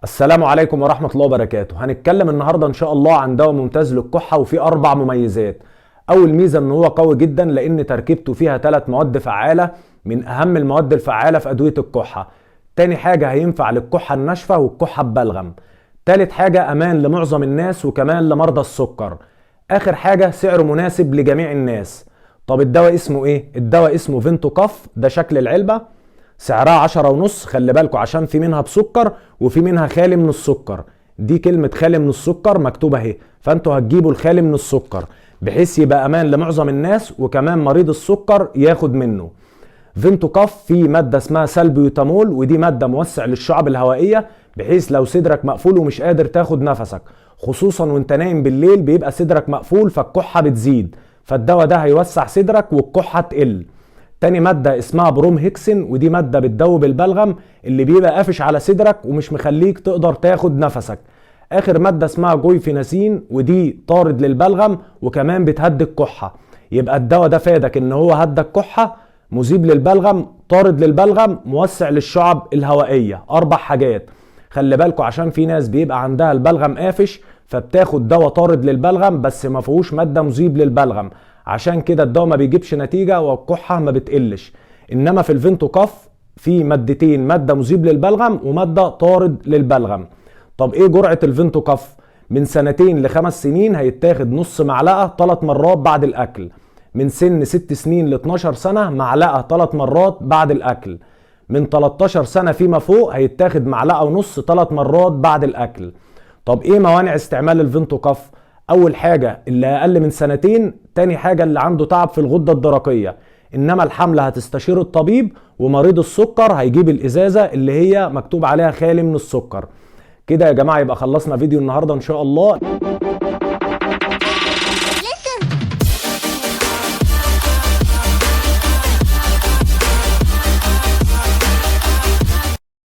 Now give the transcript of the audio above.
السلام عليكم ورحمة الله وبركاته. هنتكلم النهاردة إن شاء الله عن دواء ممتاز للكحة وفيه 4 مميزات. أول ميزة إن هو قوي جدا لأن تركيبته فيها 3 مواد فعالة من أهم المواد الفعالة في أدوية الكحة. تاني حاجة هينفع للكحة الناشفة والكحة ببلغم. تالت حاجة أمان لمعظم الناس وكمان لمرضى السكر. آخر حاجة سعره مناسب لجميع الناس. طب الدواء اسمه إيه؟ الدواء اسمه فينتو كاف، ده شكل العلبة. سعرها 10 ونص. خلي بالكوا عشان في منها بسكر وفي منها خالي من السكر. دي كلمة خالي من السكر مكتوبة اهي، فانتوا هتجيبوا الخالي من السكر بحيث يبقى امان لمعظم الناس وكمان مريض السكر ياخد منه. فينتو كاف فيه مادة اسمها سلبيوتامول، ودي مادة موسع للشعب الهوائية بحيث لو صدرك مقفول ومش قادر تاخد نفسك، خصوصا وانت نايم بالليل بيبقى صدرك مقفول فالكحة بتزيد، فالدواء ده هيوسع صدرك والكحة تقل. تاني مادة اسمها بروم هيكسين، ودي مادة بتدوب البلغم اللي بيبقى قافش على صدرك ومش مخليك تقدر تاخد نفسك. اخر مادة اسمها جويفيناسين، ودي طارد للبلغم وكمان بتهدي الكحة. يبقى الدواء ده فادك ان هو هدى الكحة، مذيب للبلغم، طارد للبلغم، موسع للشعب الهوائية. 4 حاجات. خلي بالكوا عشان في ناس بيبقى عندها البلغم قافش فبتاخد دواء طارد للبلغم بس ما فيهوش مادة مذيب للبلغم، عشان كده الدواء ما بيجيبش نتيجة والكحة ما بتقلش. انما في الفينتو كاف في مادتين، مادة مذيب للبلغم ومادة طارد للبلغم. طب ايه جرعة الفينتو كاف؟ من 2 ل5 سنين هيتاخد نص معلقة 3 مرات بعد الاكل. من سن 6 سنين ل 12 سنة معلقة 3 مرات بعد الاكل. من 13 سنة فيما فوق هيتاخد معلقة ونص 3 مرات بعد الاكل. طب ايه موانع استعمال الفينتو كاف؟ اول حاجة اللي اقل من 2 سنين، تاني حاجة اللي عنده تعب في الغدة الدرقية، انما الحملة هتستشير الطبيب، ومريض السكر هيجيب الازازة اللي هي مكتوب عليها خالي من السكر. كده يا جماعة يبقى خلصنا فيديو النهاردة ان شاء الله.